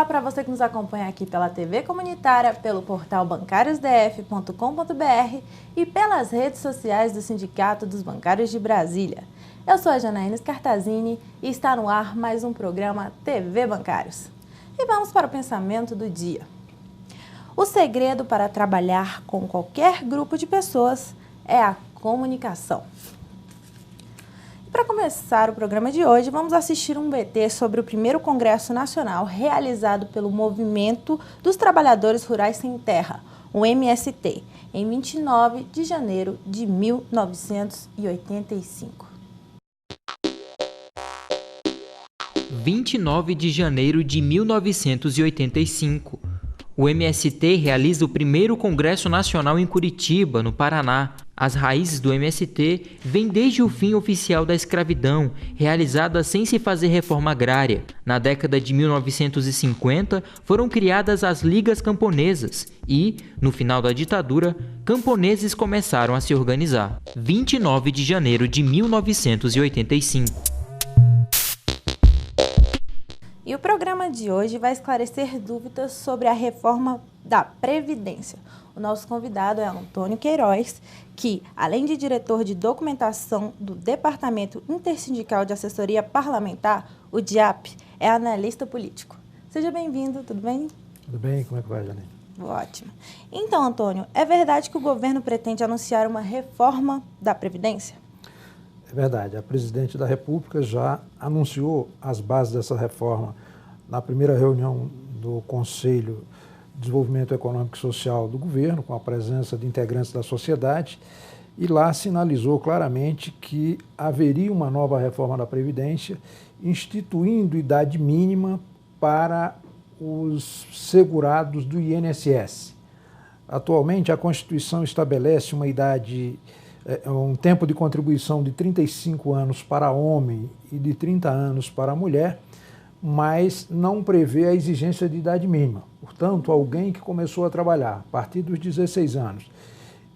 Olá para você que nos acompanha aqui pela TV comunitária, pelo portal bancariosdf.com.br e pelas redes sociais do Sindicato dos Bancários de Brasília. Eu sou a Janaína Scartazini e está no ar mais um programa TV Bancários. E vamos para o pensamento do dia. O segredo para trabalhar com qualquer grupo de pessoas é a comunicação. Para começar o programa de hoje, vamos assistir um VT sobre o primeiro Congresso Nacional realizado pelo Movimento dos Trabalhadores Rurais Sem Terra, o MST, em 29 de janeiro de 1985. 29 de janeiro de 1985. O MST realiza o primeiro Congresso Nacional em Curitiba, no Paraná. As raízes do MST vêm desde o fim oficial da escravidão, realizada sem se fazer reforma agrária. Na década de 1950, foram criadas as Ligas Camponesas e, no final da ditadura, camponeses começaram a se organizar. 29 de janeiro de 1985. E o programa de hoje vai esclarecer dúvidas sobre a reforma da Previdência. O nosso convidado é Antônio Queiroz, que, além de diretor de documentação do Departamento Intersindical de Assessoria Parlamentar, o DIAP, é analista político. Seja bem-vindo, tudo bem? Tudo bem, como é que vai, Janine? Ótimo. Então, Antônio, é verdade que o governo pretende anunciar uma reforma da Previdência? É verdade, a presidente da República já anunciou as bases dessa reforma na primeira reunião do Conselho de Desenvolvimento Econômico e Social do governo, com a presença de integrantes da sociedade, e lá sinalizou claramente que haveria uma nova reforma da Previdência, instituindo idade mínima para os segurados do INSS. Atualmente, a Constituição estabelece uma idade, um tempo de contribuição de 35 anos para homem e de 30 anos para mulher, mas não prevê a exigência de idade mínima. Portanto, alguém que começou a trabalhar a partir dos 16 anos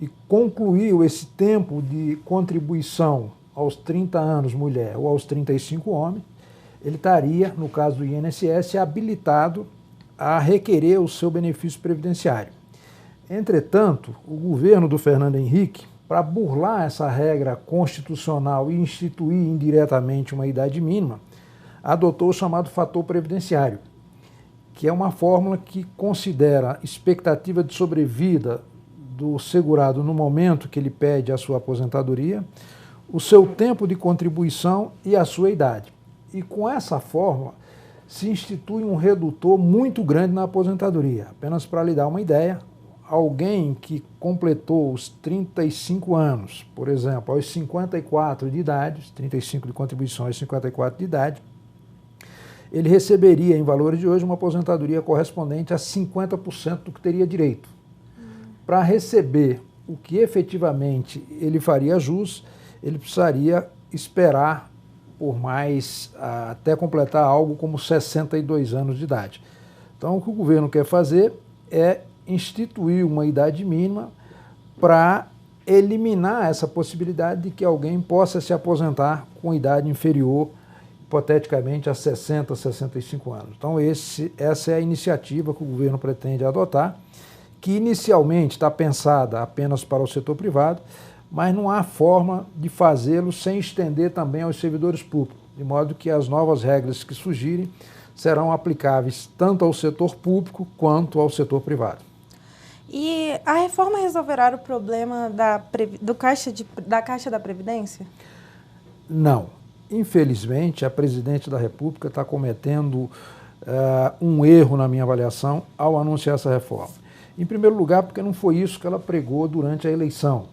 e concluiu esse tempo de contribuição aos 30 anos mulher ou aos 35 homem, ele estaria, no caso do INSS, habilitado a requerer o seu benefício previdenciário. Entretanto, o governo do Fernando Henrique, para burlar essa regra constitucional e instituir indiretamente uma idade mínima, adotou o chamado fator previdenciário, que é uma fórmula que considera expectativa de sobrevida do segurado no momento que ele pede a sua aposentadoria, o seu tempo de contribuição e a sua idade. E com essa fórmula se institui um redutor muito grande na aposentadoria. Apenas para lhe dar uma ideia, alguém que completou os 35 anos, por exemplo, aos 54 de idade, 35 de contribuição aos 54 de idade, ele receberia, em valores de hoje, uma aposentadoria correspondente a 50% do que teria direito. Para receber o que efetivamente ele faria jus, ele precisaria esperar por mais, até completar algo como 62 anos de idade. Então, o que o governo quer fazer é instituir uma idade mínima para eliminar essa possibilidade de que alguém possa se aposentar com idade inferior, hipoteticamente, a 60, 65 anos. Então, essa é a iniciativa que o governo pretende adotar, que inicialmente está pensada apenas para o setor privado, mas não há forma de fazê-lo sem estender também aos servidores públicos, de modo que as novas regras que surgirem serão aplicáveis tanto ao setor público quanto ao setor privado. E a reforma resolverá o problema da Caixa da Previdência? Não. Infelizmente, a presidente da República está cometendo um erro, na minha avaliação, ao anunciar essa reforma. Em primeiro lugar, porque não foi isso que ela pregou durante a eleição.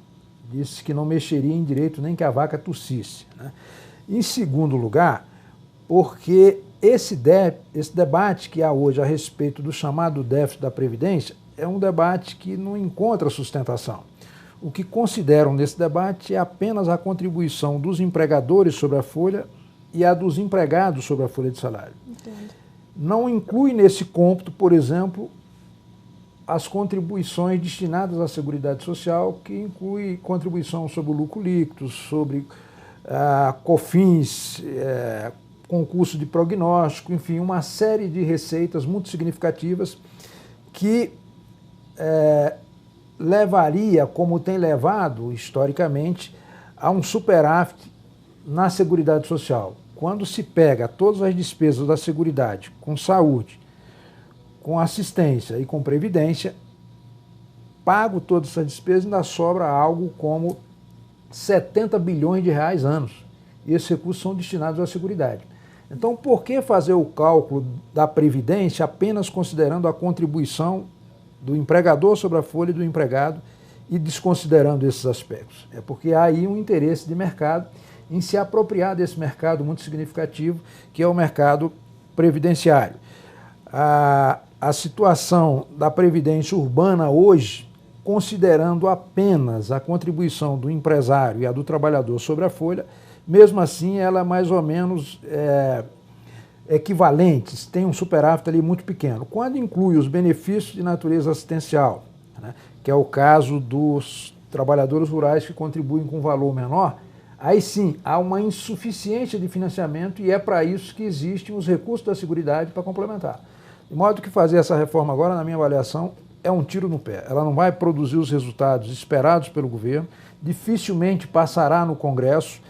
Disse que não mexeria em direito nem que a vaca tossisse, né? Em segundo lugar, porque esse debate que há hoje a respeito do chamado déficit da Previdência é um debate que não encontra sustentação. O que consideram nesse debate é apenas a contribuição dos empregadores sobre a folha e a dos empregados sobre a folha de salário. Entendo. Não inclui nesse cômputo, por exemplo, as contribuições destinadas à Seguridade Social, que inclui contribuição sobre o lucro líquido, sobre COFINS, concurso de prognóstico, enfim, uma série de receitas muito significativas que levaria, como tem levado historicamente, a um superávit na Seguridade Social. Quando se pega todas as despesas da Seguridade, com saúde, com assistência e com previdência, pago todas essas despesas, ainda sobra algo como 70 bilhões de reais anos. E esses recursos são destinados à Seguridade. Então, por que fazer o cálculo da Previdência apenas considerando a contribuição do empregador sobre a folha e do empregado e desconsiderando esses aspectos? É porque há aí um interesse de mercado em se apropriar desse mercado muito significativo, que é o mercado previdenciário. A situação da Previdência Urbana hoje, considerando apenas a contribuição do empresário e a do trabalhador sobre a folha, mesmo assim ela é mais ou menos equivalentes, tem um superávit ali muito pequeno. Quando inclui os benefícios de natureza assistencial, né, que é o caso dos trabalhadores rurais que contribuem com valor menor, aí sim há uma insuficiência de financiamento e é para isso que existem os recursos da Seguridade para complementar. De modo que fazer essa reforma agora, na minha avaliação, é um tiro no pé. Ela não vai produzir os resultados esperados pelo governo, dificilmente passará no Congresso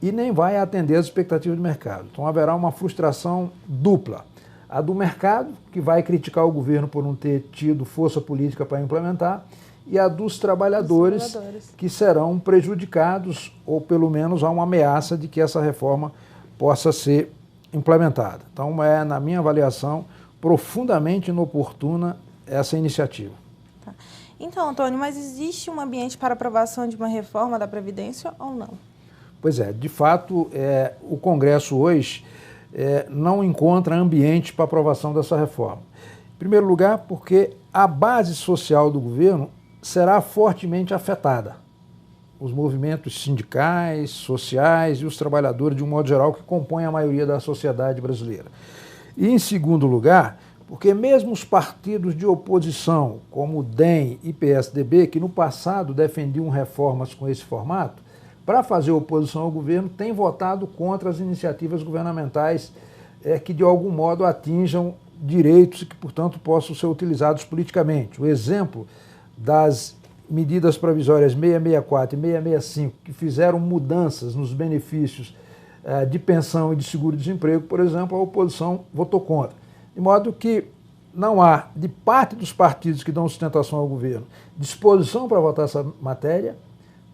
e nem vai atender às expectativas do mercado. Então haverá uma frustração dupla. A do mercado, que vai criticar o governo por não ter tido força política para implementar, e a dos trabalhadores, que serão prejudicados, ou pelo menos há uma ameaça de que essa reforma possa ser implementada. Então é, na minha avaliação, profundamente inoportuna essa iniciativa. Tá. Então, Antônio, mas existe um ambiente para aprovação de uma reforma da Previdência ou não? Pois é, de fato, o Congresso hoje não encontra ambiente para aprovação dessa reforma. Em primeiro lugar, porque a base social do governo será fortemente afetada. Os movimentos sindicais, sociais e os trabalhadores, de um modo geral, que compõem a maioria da sociedade brasileira. E, em segundo lugar, porque mesmo os partidos de oposição, como o DEM e PSDB, que no passado defendiam reformas com esse formato, para fazer oposição ao governo, têm votado contra as iniciativas governamentais que, de algum modo, atinjam direitos e que, portanto, possam ser utilizados politicamente. O exemplo das medidas provisórias 664 e 665, que fizeram mudanças nos benefícios de pensão e de seguro-desemprego, por exemplo, a oposição votou contra. De modo que não há, de parte dos partidos que dão sustentação ao governo, disposição para votar essa matéria,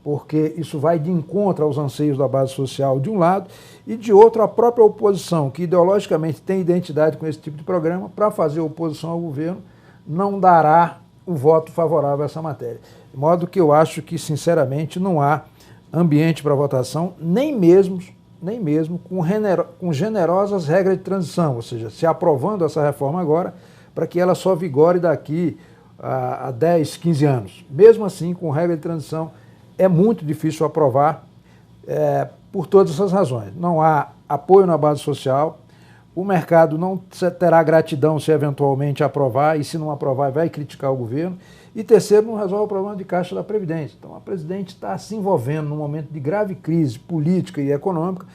porque isso vai de encontro aos anseios da base social de um lado, e de outro a própria oposição, que ideologicamente tem identidade com esse tipo de programa, para fazer oposição ao governo, não dará o voto favorável a essa matéria. De modo que eu acho que, sinceramente, não há ambiente para votação, nem mesmo com generosas regras de transição, ou seja, se aprovando essa reforma agora, para que ela só vigore daqui a 10, 15 anos. Mesmo assim, com regra de transição, é muito difícil aprovar por todas essas razões. Não há apoio na base social, o mercado não terá gratidão se eventualmente aprovar, e se não aprovar vai criticar o governo. E terceiro, não resolve o problema de caixa da Previdência. Então a presidente está se envolvendo num momento de grave crise política e econômica,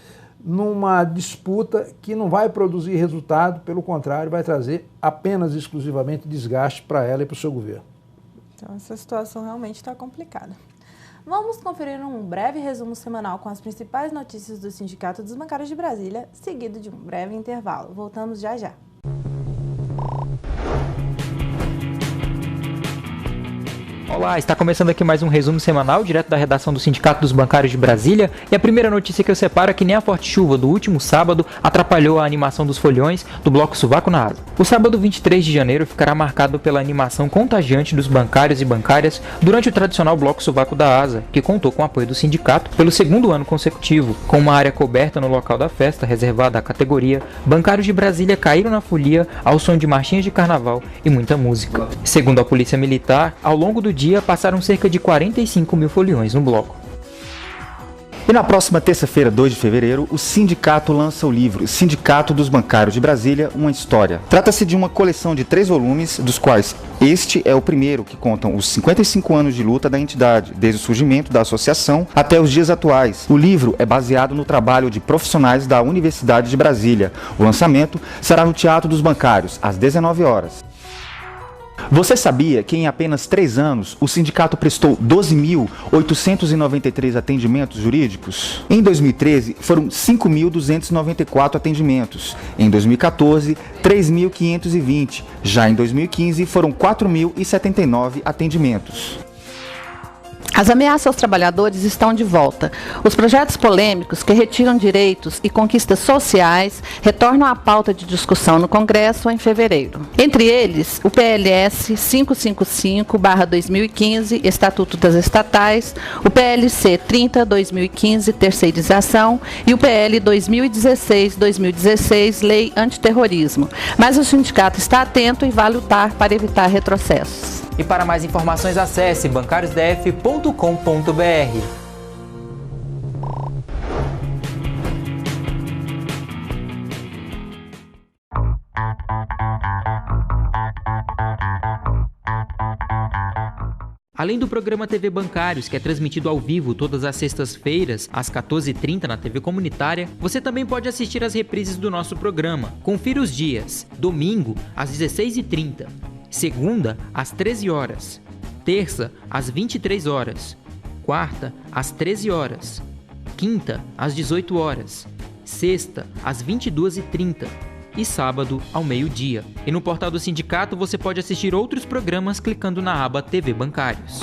numa disputa que não vai produzir resultado, pelo contrário, vai trazer apenas e exclusivamente desgaste para ela e para o seu governo. Então essa situação realmente está complicada. Vamos conferir um breve resumo semanal com as principais notícias do Sindicato dos Bancários de Brasília, seguido de um breve intervalo. Voltamos já já. Olá, está começando aqui mais um resumo semanal, direto da redação do Sindicato dos Bancários de Brasília, e a primeira notícia que eu separo é que nem a forte chuva do último sábado atrapalhou a animação dos folhões do Bloco Sovaco na Asa. O sábado 23 de janeiro ficará marcado pela animação contagiante dos bancários e bancárias durante o tradicional Bloco Sovaco da Asa, que contou com o apoio do sindicato pelo segundo ano consecutivo. Com uma área coberta no local da festa, reservada à categoria, bancários de Brasília caíram na folia ao som de marchinhas de carnaval e muita música. Segundo a Polícia Militar, ao longo do dia passaram cerca de 45 mil foliões no bloco. E na próxima terça-feira, 2 de fevereiro, o sindicato lança o livro Sindicato dos Bancários de Brasília, uma história. Trata-se de uma coleção de 3 volumes, dos quais este é o primeiro, que contam os 55 anos de luta da entidade, desde o surgimento da associação até os dias atuais. O livro é baseado no trabalho de profissionais da Universidade de Brasília. O lançamento será no Teatro dos Bancários, às 19 horas. Você sabia que em apenas 3 anos o sindicato prestou 12.893 atendimentos jurídicos? Em 2013 foram 5.294 atendimentos. Em 2014, 3.520. Já em 2015 foram 4.079 atendimentos. As ameaças aos trabalhadores estão de volta. Os projetos polêmicos que retiram direitos e conquistas sociais retornam à pauta de discussão no Congresso em fevereiro. Entre eles, o PLS 555/2015, Estatuto das Estatais, o PLC 30/2015, Terceirização, e o PL 2016/2016, Lei Antiterrorismo. Mas o sindicato está atento e vai lutar para evitar retrocessos. E para mais informações, acesse bancariosdf.com.br. Além do programa TV Bancários, que é transmitido ao vivo todas as sextas-feiras, às 14h30 na TV Comunitária, você também pode assistir às reprises do nosso programa. Confira os dias: domingo, às 16h30, segunda, às 13 horas, terça, às 23 horas, quarta, às 13 horas, quinta, às 18 horas, sexta, às 22h30 e sábado, ao meio-dia. E no portal do sindicato você pode assistir outros programas clicando na aba TV Bancários.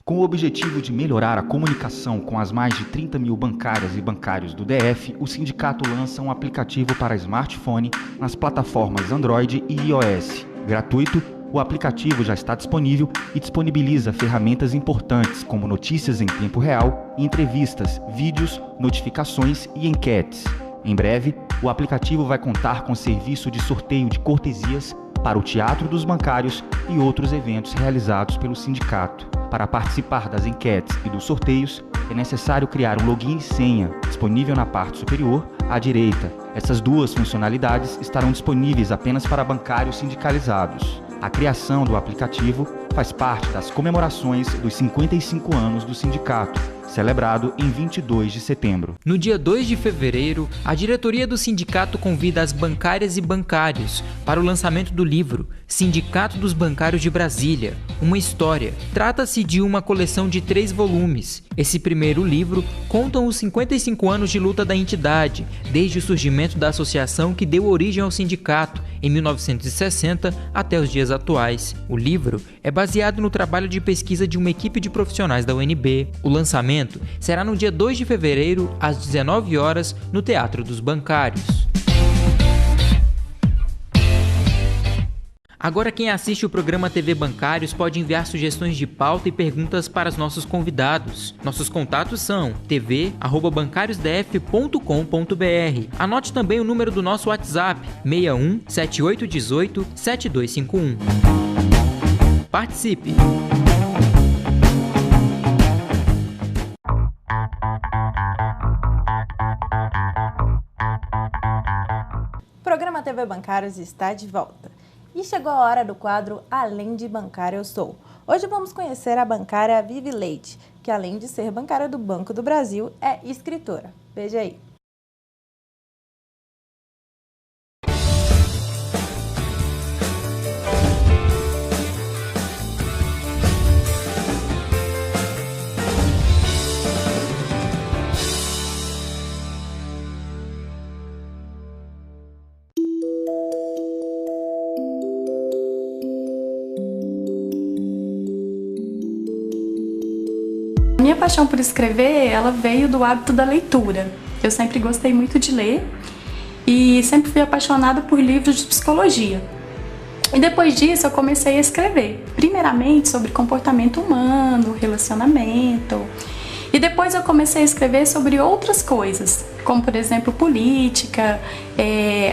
Com o objetivo de melhorar a comunicação com as mais de 30 mil bancárias e bancários do DF, o sindicato lança um aplicativo para smartphone nas plataformas Android e iOS. Gratuito, o aplicativo já está disponível e disponibiliza ferramentas importantes como notícias em tempo real, entrevistas, vídeos, notificações e enquetes. Em breve, o aplicativo vai contar com serviço de sorteio de cortesias para o Teatro dos Bancários e outros eventos realizados pelo sindicato. Para participar das enquetes e dos sorteios, é necessário criar um login e senha, disponível na parte superior à direita. Essas duas funcionalidades estarão disponíveis apenas para bancários sindicalizados. A criação do aplicativo faz parte das comemorações dos 55 anos do sindicato, celebrado em 22 de setembro. No dia 2 de fevereiro, a diretoria do sindicato convida as bancárias e bancários para o lançamento do livro Sindicato dos Bancários de Brasília, uma história. Trata-se de uma coleção de 3 volumes. Esse primeiro livro conta os 55 anos de luta da entidade, desde o surgimento da associação que deu origem ao sindicato, em 1960 até os dias atuais. O livro é baseado no trabalho de pesquisa de uma equipe de profissionais da UNB. O lançamento será no dia 2 de fevereiro, às 19 horas, no Teatro dos Bancários. Agora quem assiste o programa TV Bancários pode enviar sugestões de pauta e perguntas para os nossos convidados. Nossos contatos são tv@bancariosdf.com.br. Anote também o número do nosso WhatsApp, 61 7818 7251. Participe! O programa TV Bancários está de volta. E chegou a hora do quadro Além de Bancária Eu Sou. Hoje vamos conhecer a bancária Vivi Leite, que além de ser bancária do Banco do Brasil, é escritora. Veja aí. Minha paixão por escrever, ela veio do hábito da leitura. Eu sempre gostei muito de ler e sempre fui apaixonada por livros de psicologia. E depois disso eu comecei a escrever, primeiramente sobre comportamento humano, relacionamento. E depois eu comecei a escrever sobre outras coisas, como por exemplo política,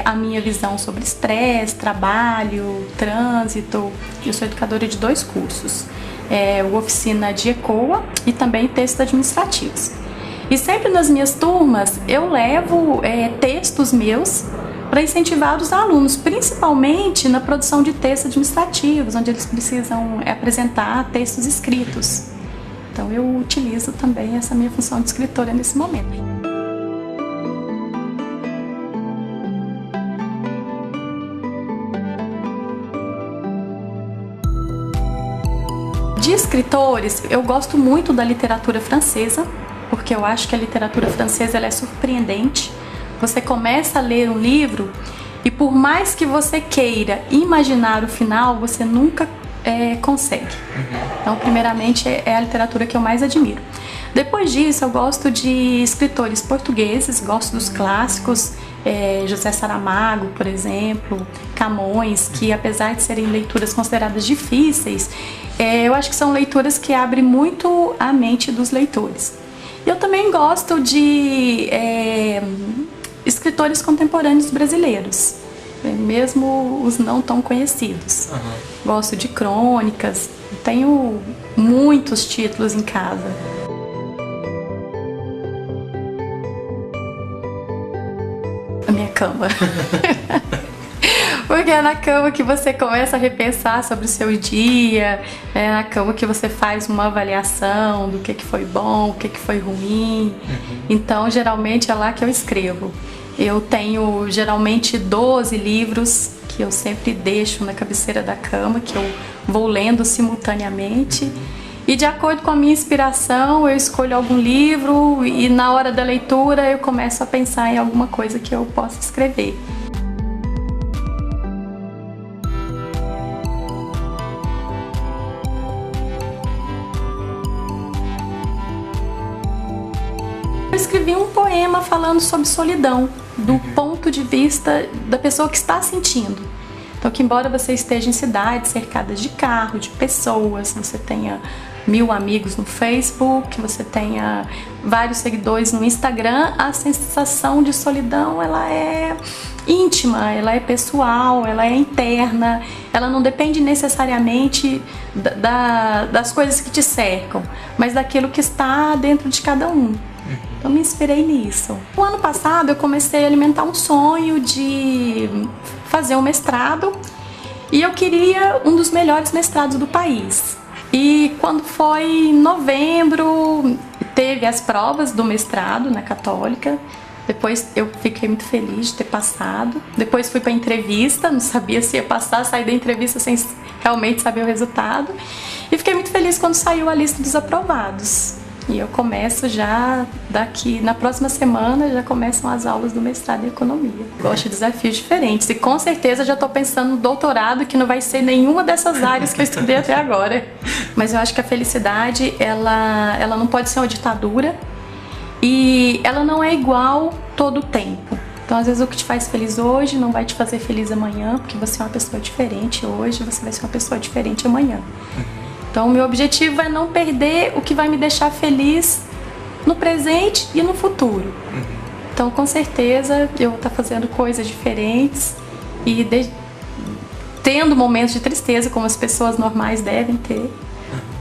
a minha visão sobre estresse, trabalho, trânsito. Eu sou educadora de 2 cursos, o Oficina de ECOA e também textos administrativos. E sempre nas minhas turmas eu levo textos meus para incentivar os alunos, principalmente na produção de textos administrativos, onde eles precisam apresentar textos escritos. Então eu utilizo também essa minha função de escritora nesse momento. De escritores, eu gosto muito da literatura francesa, porque eu acho que a literatura francesa ela é surpreendente. Você começa a ler um livro e por mais que você queira imaginar o final, você nunca consegue. Então, primeiramente, é a literatura que eu mais admiro. Depois disso, eu gosto de escritores portugueses, gosto dos clássicos, José Saramago, por exemplo, Camões, que apesar de serem leituras consideradas difíceis, eu acho que são leituras que abrem muito a mente dos leitores. Eu também gosto de escritores contemporâneos brasileiros, mesmo os não tão conhecidos. Gosto de crônicas, tenho muitos títulos em casa. A minha cama. Porque é na cama que você começa a repensar sobre o seu dia, é na cama que você faz uma avaliação do que foi bom, o que foi ruim. Então, geralmente é lá que eu escrevo. Eu tenho geralmente 12 livros que eu sempre deixo na cabeceira da cama, que eu vou lendo simultaneamente. E de acordo com a minha inspiração, eu escolho algum livro e na hora da leitura eu começo a pensar em alguma coisa que eu possa escrever. Eu escrevi um poema falando sobre solidão, do ponto de vista da pessoa que está sentindo. Então, que embora você esteja em cidades cercadas de carro, de pessoas, você tenha 1000 amigos no Facebook, você tenha vários seguidores no Instagram, a sensação de solidão ela é íntima, ela é pessoal, ela é interna, ela não depende necessariamente das coisas que te cercam, mas daquilo que está dentro de cada um. Então me inspirei nisso. No ano passado eu comecei a alimentar um sonho de fazer um mestrado e eu queria um dos melhores mestrados do país. E quando foi em novembro, teve as provas do mestrado na Católica. Depois eu fiquei muito feliz de ter passado. Depois fui para a entrevista, não sabia se ia passar, saí da entrevista sem realmente saber o resultado. E fiquei muito feliz quando saiu a lista dos aprovados. E eu começo já daqui, na próxima semana, já começam as aulas do mestrado em economia. Gosto de desafios diferentes e com certeza já estou pensando no doutorado que não vai ser nenhuma dessas áreas que eu estudei até agora. Mas eu acho que a felicidade, ela não pode ser uma ditadura e ela não é igual todo o tempo. Então, às vezes, o que te faz feliz hoje não vai te fazer feliz amanhã, porque você é uma pessoa diferente hoje, você vai ser uma pessoa diferente amanhã. Então, o meu objetivo é não perder o que vai me deixar feliz no presente e no futuro. Então, com certeza, eu vou estar fazendo coisas diferentes e tendo momentos de tristeza, como as pessoas normais devem ter,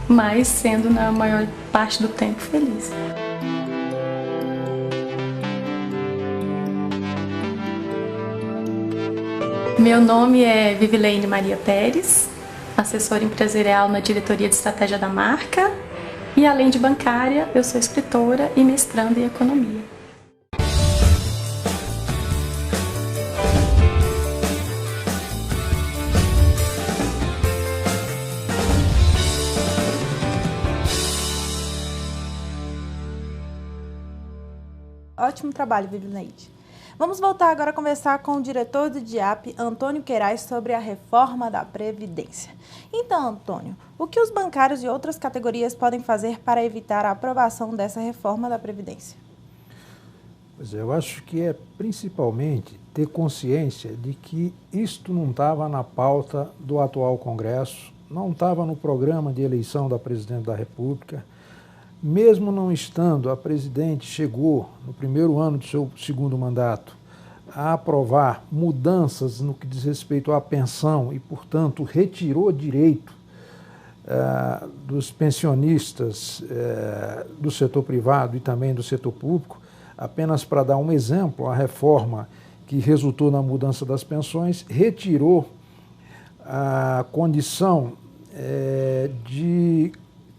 mas sendo na maior parte do tempo feliz. Meu nome é Vivileine Maria Pérez, assessora empresarial na diretoria de estratégia da marca e, além de bancária, eu sou escritora e mestranda em economia. Ótimo trabalho, Vivileine. Vamos voltar agora a conversar com o diretor do DIAP, Antônio Queiraz, sobre a reforma da Previdência. Então, Antônio, o que os bancários e outras categorias podem fazer para evitar a aprovação dessa reforma da Previdência? Pois é, eu acho que é principalmente ter consciência de que isto não estava na pauta do atual Congresso, não estava no programa de eleição da Presidente da República, mesmo não estando, a presidente chegou, no primeiro ano do seu segundo mandato, a aprovar mudanças no que diz respeito à pensão e, portanto, retirou direito dos pensionistas do setor privado e também do setor público. Apenas para dar um exemplo, a reforma que resultou na mudança das pensões retirou a condição de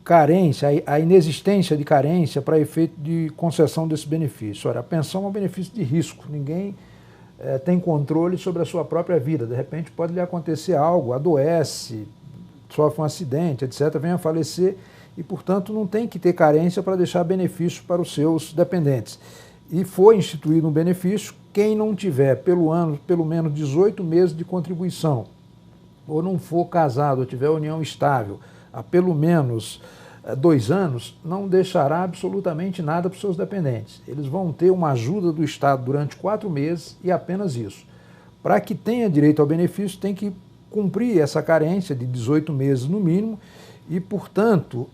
carência, a inexistência de carência para efeito de concessão desse benefício. Ora, a pensão é um benefício de risco, ninguém tem controle sobre a sua própria vida. De repente pode lhe acontecer algo, adoece, sofre um acidente, etc., vem a falecer e, portanto, não tem que ter carência para deixar benefício para os seus dependentes. E foi instituído um benefício, quem não tiver pelo menos 18 meses de contribuição, ou não for casado, ou tiver união estável há pelo menos 2 anos, não deixará absolutamente nada para os seus dependentes. Eles vão ter uma ajuda do Estado durante 4 meses e apenas isso. Para que tenha direito ao benefício, tem que cumprir essa carência de 18 meses no mínimo e, portanto,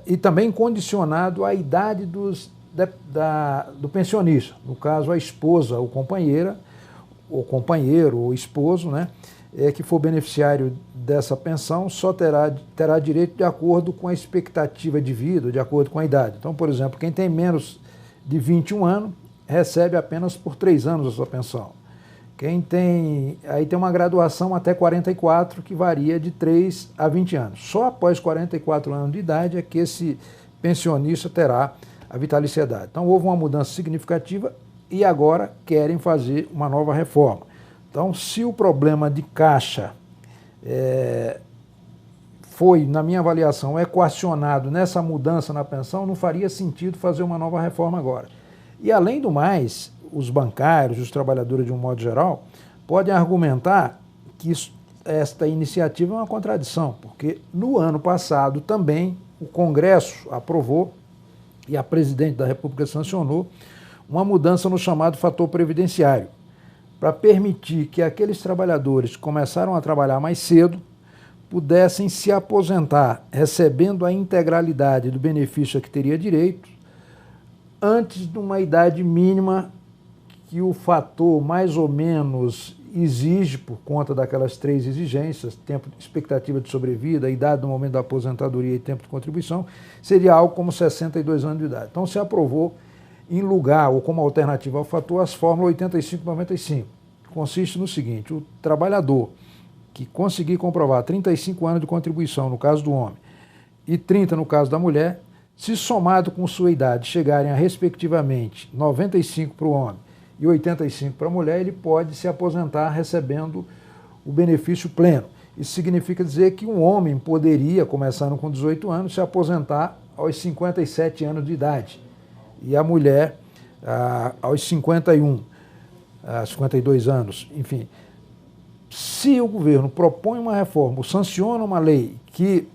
e também condicionado à idade do pensionista, no caso a esposa ou companheira, ou companheiro ou esposo, né, que for beneficiário dessa pensão, só terá direito de acordo com a expectativa de vida, de acordo com a idade. Então, por exemplo, quem tem menos de 21 anos recebe apenas por 3 anos a sua pensão. Aí tem uma graduação até 44, que varia de 3 a 20 anos. Só após 44 anos de idade é que esse pensionista terá a vitaliciedade. Então, houve uma mudança significativa e agora querem fazer uma nova reforma. Então, se o problema de caixa foi, na minha avaliação, equacionado nessa mudança na pensão, não faria sentido fazer uma nova reforma agora. E, além do mais, os bancários, os trabalhadores de um modo geral, podem argumentar que esta iniciativa é uma contradição, porque no ano passado também o Congresso aprovou e a presidente da República sancionou uma mudança no chamado fator previdenciário, para permitir que aqueles trabalhadores que começaram a trabalhar mais cedo pudessem se aposentar recebendo a integralidade do benefício a que teria direito antes de uma idade mínima que o fator mais ou menos exige por conta daquelas 3 exigências, tempo, expectativa de sobrevida, idade no momento da aposentadoria e tempo de contribuição, seria algo como 62 anos de idade. Então se aprovou em lugar ou como alternativa ao fator as fórmulas 85-95. Consiste no seguinte: o trabalhador que conseguir comprovar 35 anos de contribuição no caso do homem e 30 no caso da mulher, se somado com sua idade chegarem a respectivamente 95 para o homem e 85 para a mulher, ele pode se aposentar recebendo o benefício pleno. Isso significa dizer que um homem poderia, começando com 18 anos, se aposentar aos 57 anos de idade e a mulher aos 51, 52 anos, enfim. Se o governo propõe uma reforma, ou sanciona uma lei que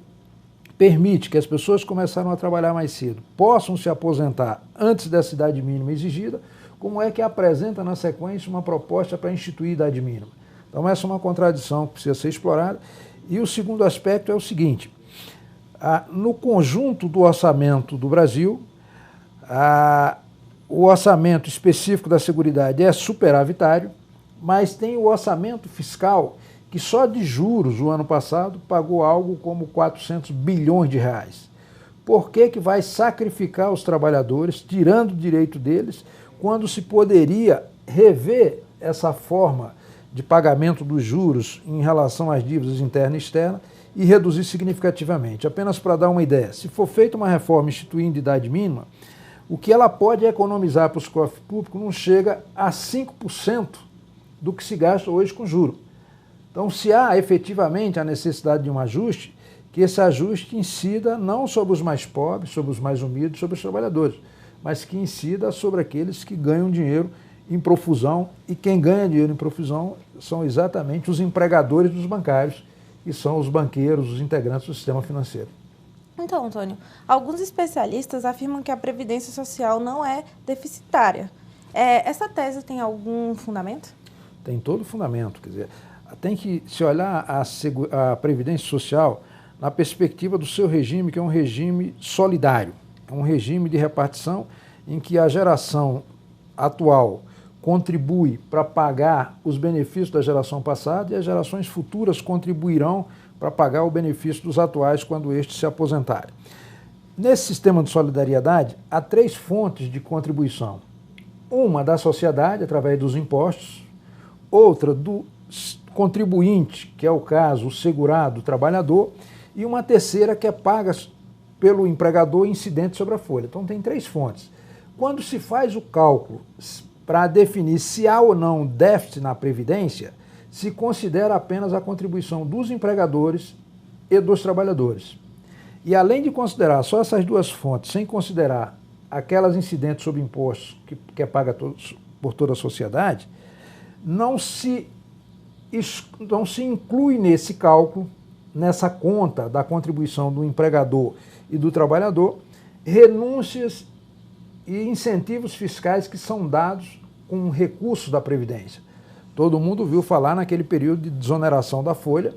permite que as pessoas que começaram a trabalhar mais cedo possam se aposentar antes dessa idade mínima exigida, como é que apresenta na sequência uma proposta para instituir idade mínima? Então essa é uma contradição que precisa ser explorada. E o segundo aspecto é o seguinte: no conjunto do orçamento do Brasil, o orçamento específico da Seguridade é superavitário, mas tem o orçamento fiscal que só de juros o ano passado pagou algo como 400 bilhões de reais. Por que vai sacrificar os trabalhadores, tirando o direito deles, quando se poderia rever essa forma de pagamento dos juros em relação às dívidas interna e externa e reduzir significativamente? Apenas para dar uma ideia, se for feita uma reforma instituindo idade mínima, o que ela pode economizar para os cofres públicos não chega a 5% do que se gasta hoje com juros. Então, se há efetivamente a necessidade de um ajuste, que esse ajuste incida não sobre os mais pobres, sobre os mais humildes, sobre os trabalhadores, mas que incida sobre aqueles que ganham dinheiro em profusão, e quem ganha dinheiro em profusão são exatamente os empregadores dos bancários, que são os banqueiros, os integrantes do sistema financeiro. Então, Antônio, alguns especialistas afirmam que a Previdência Social não é deficitária. Essa tese tem algum fundamento? Tem todo fundamento, quer dizer, tem que se olhar a Previdência Social na perspectiva do seu regime, que é um regime solidário. É um regime de repartição em que a geração atual contribui para pagar os benefícios da geração passada e as gerações futuras contribuirão para pagar o benefício dos atuais quando estes se aposentarem. Nesse sistema de solidariedade, há 3 fontes de contribuição. Uma da sociedade, através dos impostos, outra do contribuinte, que é o caso, o segurado, o trabalhador, e uma terceira que é paga pelo empregador incidente sobre a folha. Então tem 3 fontes. Quando se faz o cálculo para definir se há ou não déficit na Previdência, se considera apenas a contribuição dos empregadores e dos trabalhadores. E além de considerar só essas 2 fontes, sem considerar aquelas incidentes sobre impostos que é paga por toda a sociedade, não se inclui nesse cálculo, nessa conta da contribuição do empregador e do trabalhador, renúncias e incentivos fiscais que são dados com recursos da Previdência. Todo mundo viu falar naquele período de desoneração da folha,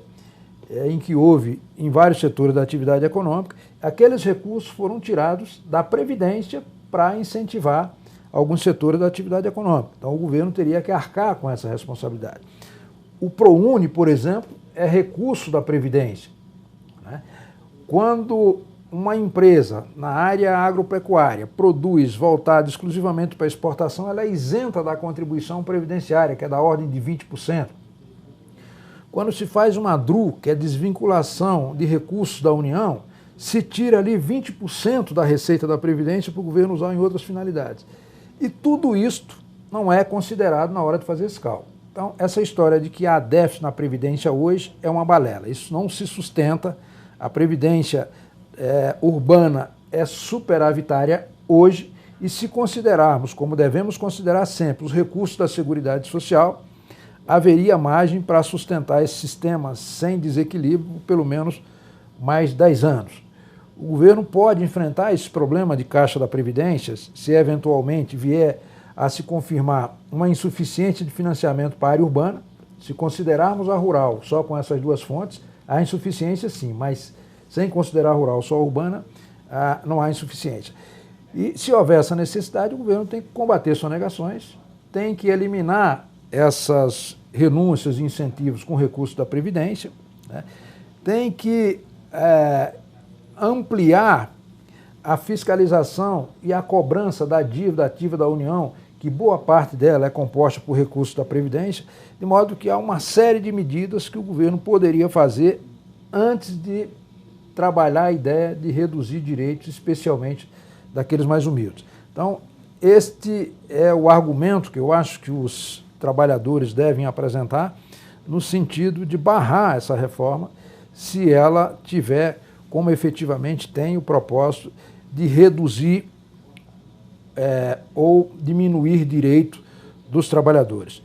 em que houve em vários setores da atividade econômica, aqueles recursos foram tirados da Previdência para incentivar alguns setores da atividade econômica. Então o governo teria que arcar com essa responsabilidade. O ProUni, por exemplo, é recurso da Previdência, né? Quando uma empresa na área agropecuária produz voltado exclusivamente para exportação, ela é isenta da contribuição previdenciária, que é da ordem de 20%. Quando se faz uma DRU, que é desvinculação de recursos da União, se tira ali 20% da receita da Previdência para o governo usar em outras finalidades. E tudo isto não é considerado na hora de fazer esse cálculo. Então, essa história de que há déficit na Previdência hoje é uma balela. Isso não se sustenta. A Previdência urbana é superavitária hoje, e se considerarmos, como devemos considerar sempre, os recursos da Seguridade Social, haveria margem para sustentar esse sistema sem desequilíbrio por pelo menos mais 10 anos. O governo pode enfrentar esse problema de caixa da Previdência se eventualmente vier a se confirmar uma insuficiência de financiamento para a área urbana. Se considerarmos a rural só com essas 2 fontes, há insuficiência sim, mas sem considerar a rural só a urbana, não há insuficiência. E se houver essa necessidade, o governo tem que combater sonegações, tem que eliminar essas renúncias e incentivos com recursos da Previdência, né? Tem que ampliar a fiscalização e a cobrança da dívida ativa da União, que boa parte dela é composta por recursos da Previdência, de modo que há uma série de medidas que o governo poderia fazer antes de trabalhar a ideia de reduzir direitos, especialmente daqueles mais humildes. Então, este é o argumento que eu acho que os trabalhadores devem apresentar no sentido de barrar essa reforma, se ela tiver, como efetivamente tem, o propósito de reduzir ou diminuir direito dos trabalhadores.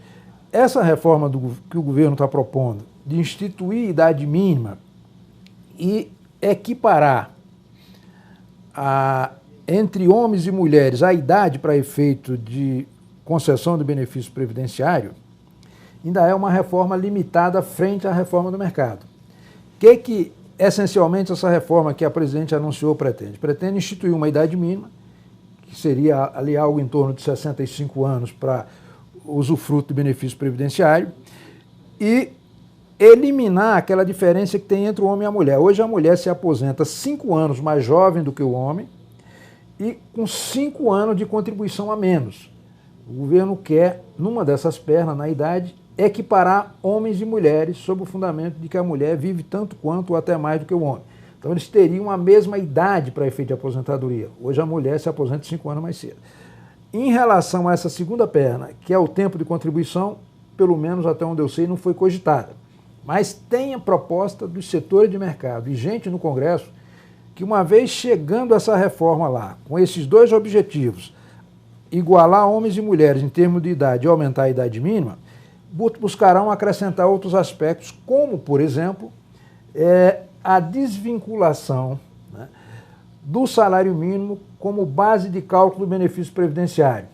Essa reforma que o governo está propondo, de instituir idade mínima e equiparar entre homens e mulheres a idade para efeito de concessão do benefício previdenciário, ainda é uma reforma limitada frente à reforma do mercado. O que essencialmente essa reforma que a presidente anunciou pretende? Pretende instituir uma idade mínima, que seria ali algo em torno de 65 anos para usufruto do benefício previdenciário, e eliminar aquela diferença que tem entre o homem e a mulher. Hoje a mulher se aposenta 5 anos mais jovem do que o homem e com 5 anos de contribuição a menos. O governo quer, numa dessas pernas, na idade, equiparar homens e mulheres sob o fundamento de que a mulher vive tanto quanto ou até mais do que o homem. Então eles teriam a mesma idade para efeito de aposentadoria. Hoje a mulher se aposenta 5 anos mais cedo. Em relação a essa segunda perna, que é o tempo de contribuição, pelo menos até onde eu sei, não foi cogitada. Mas tem a proposta dos setores de mercado e gente no Congresso que, uma vez chegando essa reforma lá, com esses 2 objetivos, igualar homens e mulheres em termos de idade e aumentar a idade mínima, buscarão acrescentar outros aspectos, como, por exemplo, a desvinculação, né, do salário mínimo como base de cálculo do benefício previdenciário.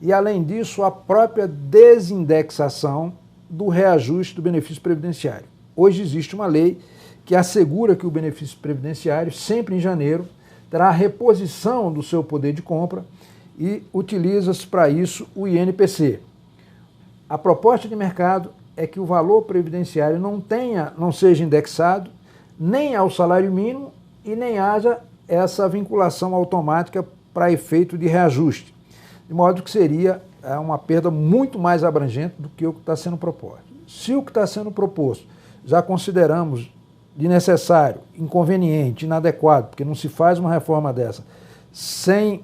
E, além disso, a própria desindexação do reajuste do benefício previdenciário. Hoje existe uma lei que assegura que o benefício previdenciário, sempre em janeiro, terá reposição do seu poder de compra e utiliza-se para isso o INPC. A proposta de mercado é que o valor previdenciário não seja indexado nem ao salário mínimo e nem haja essa vinculação automática para efeito de reajuste, de modo que seria uma perda muito mais abrangente do que o que está sendo proposto. Se o que está sendo proposto já consideramos de necessário, inconveniente, inadequado, porque não se faz uma reforma dessa sem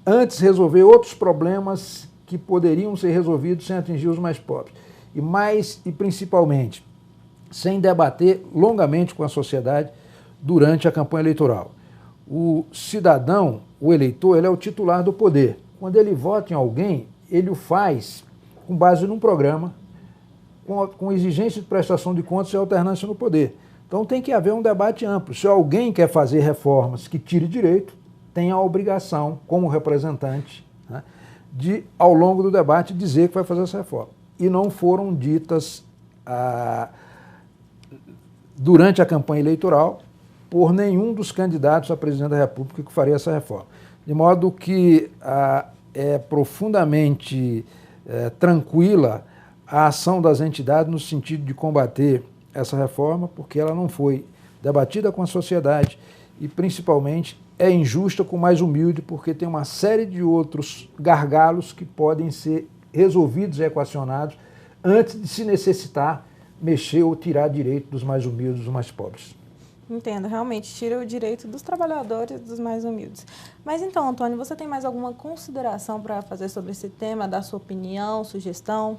antes resolver outros problemas que poderiam ser resolvidos sem atingir os mais pobres. E principalmente, sem debater longamente com a sociedade durante a campanha eleitoral. O cidadão, o eleitor, ele é o titular do poder. Quando ele vota em alguém, ele o faz com base num programa, com exigência de prestação de contas e alternância no poder. Então tem que haver um debate amplo. Se alguém quer fazer reformas que tire direito, tem a obrigação, como representante, né, de, ao longo do debate, dizer que vai fazer essa reforma. E não foram ditas durante a campanha eleitoral por nenhum dos candidatos a presidente da República que faria essa reforma. De modo que é profundamente tranquila a ação das entidades no sentido de combater essa reforma, porque ela não foi debatida com a sociedade e, principalmente, é injusta com o mais humilde, porque tem uma série de outros gargalos que podem ser resolvidos e equacionados antes de se necessitar mexer ou tirar direito dos mais humildes, dos mais pobres. Entendo, realmente tira o direito dos trabalhadores, dos mais humildes. Mas então, Antônio, você tem mais alguma consideração para fazer sobre esse tema, dar sua opinião, sugestão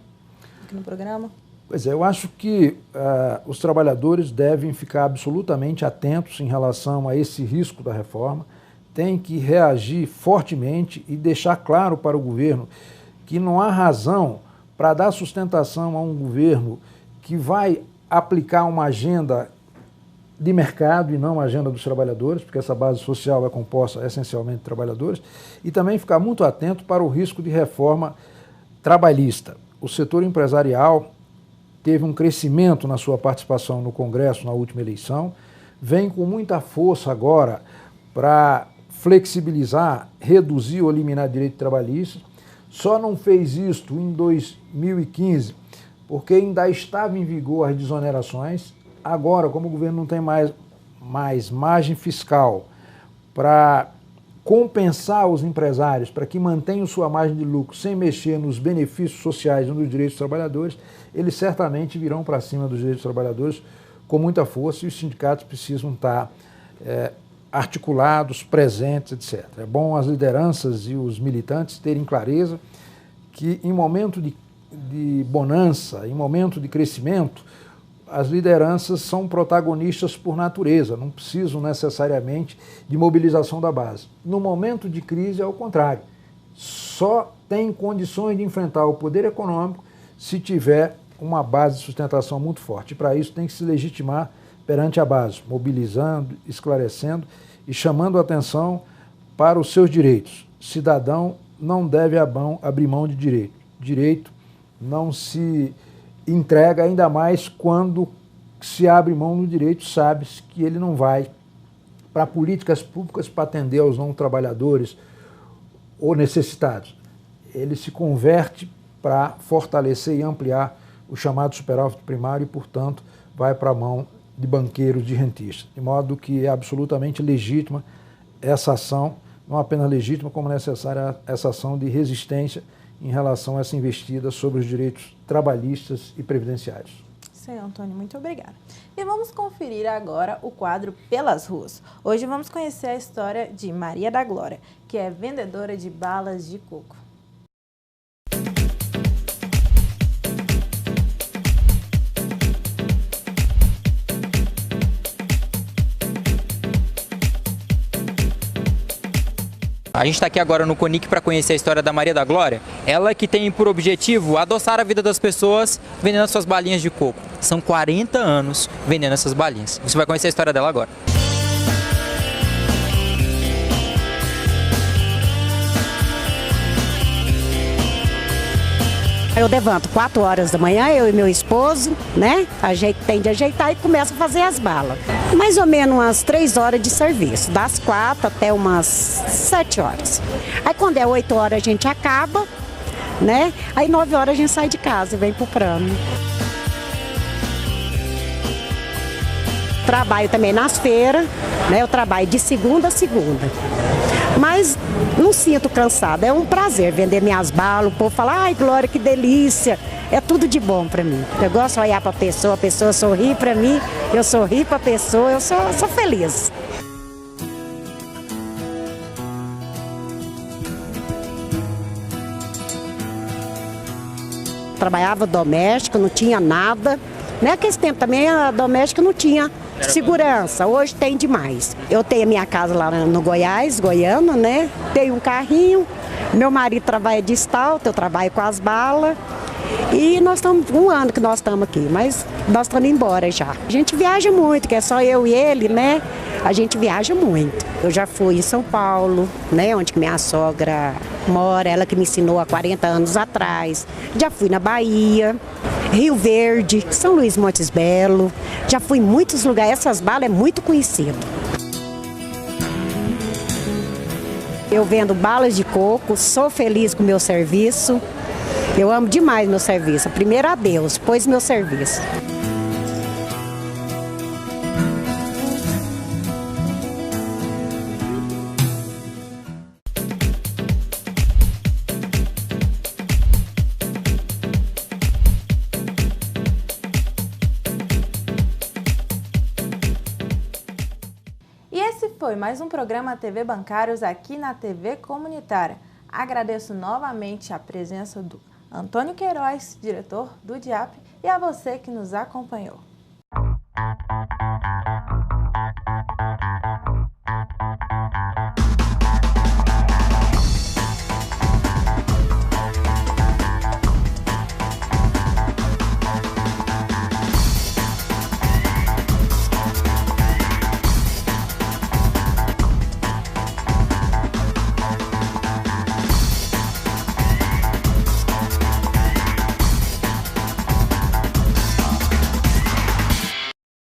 aqui no programa? Pois é, eu acho que os trabalhadores devem ficar absolutamente atentos em relação a esse risco da reforma, tem que reagir fortemente e deixar claro para o governo que não há razão para dar sustentação a um governo que vai aplicar uma agenda de mercado e não uma agenda dos trabalhadores, porque essa base social é composta essencialmente de trabalhadores, e também ficar muito atento para o risco de reforma trabalhista. O setor empresarial teve um crescimento na sua participação no Congresso na última eleição, vem com muita força agora para flexibilizar, reduzir ou eliminar direito trabalhista, só não fez isto em 2015 porque ainda estava em vigor as desonerações. Agora, como o governo não tem mais margem fiscal para compensar os empresários, para que mantenham sua margem de lucro sem mexer nos benefícios sociais e nos direitos dos trabalhadores, eles certamente virão para cima dos direitos dos trabalhadores com muita força e os sindicatos precisam estar articulados, presentes, etc. É bom as lideranças e os militantes terem clareza que em momento de bonança, em momento de crescimento, as lideranças são protagonistas por natureza, não precisam necessariamente de mobilização da base. No momento de crise é o contrário, só tem condições de enfrentar o poder econômico se tiver uma base de sustentação muito forte. E para isso tem que se legitimar perante a base, mobilizando, esclarecendo e chamando a atenção para os seus direitos. Cidadão não deve abrir mão de direito. Direito não se entrega, ainda mais quando se abre mão do direito, sabe-se que ele não vai para políticas públicas para atender aos não trabalhadores ou necessitados. Ele se converte para fortalecer e ampliar o chamado superávit primário e, portanto, vai para a mão de banqueiros, de rentistas. De modo que é absolutamente legítima essa ação, não apenas legítima, como necessária essa ação de resistência em relação a essa investida sobre os direitos trabalhistas e previdenciários. Sim, Antônio, muito obrigada. E vamos conferir agora o quadro Pelas Ruas. Hoje vamos conhecer a história de Maria da Glória, que é vendedora de balas de coco. A gente está aqui agora no CONIC para conhecer a história da Maria da Glória. Ela que tem por objetivo adoçar a vida das pessoas vendendo suas balinhas de coco. São 40 anos vendendo essas balinhas. Você vai conhecer a história dela agora. Eu levanto 4 horas da manhã, eu e meu esposo, né? Tem de ajeitar e começa a fazer as balas. Mais ou menos umas 3 horas de serviço, das 4 até umas 7 horas. Aí quando é 8 horas a gente acaba, né? Aí 9 horas a gente sai de casa e vem pro pramo. Trabalho também nas feiras, né? Eu trabalho de segunda a segunda. Mas não sinto cansada, é um prazer vender minhas balas, o povo fala, ai Glória, que delícia, é tudo de bom pra mim. Eu gosto de olhar pra pessoa, a pessoa sorri pra mim, eu sorri pra pessoa, eu sou feliz. Trabalhava doméstico, não tinha nada. Naquele tempo também a doméstica não tinha segurança, hoje tem demais. Eu tenho a minha casa lá no Goiás, Goiânia, né? Tenho um carrinho, meu marido trabalha de estalta, eu trabalho com as balas. E nós estamos, 1 ano que nós estamos aqui, mas nós estamos embora já. A gente viaja muito, que é só eu e ele, né? A gente viaja muito. Eu já fui em São Paulo, né? Onde que minha sogra mora, ela que me ensinou há 40 anos atrás. Já fui na Bahia. Rio Verde, São Luís Montes Belo, já fui em muitos lugares, essas balas é muito conhecido. Eu vendo balas de coco, sou feliz com o meu serviço, eu amo demais meu serviço, primeiro a Deus, depois meu serviço. Foi mais um programa TV Bancários aqui na TV Comunitária. Agradeço novamente a presença do Antônio Queiroz, diretor do DIAP, e a você que nos acompanhou.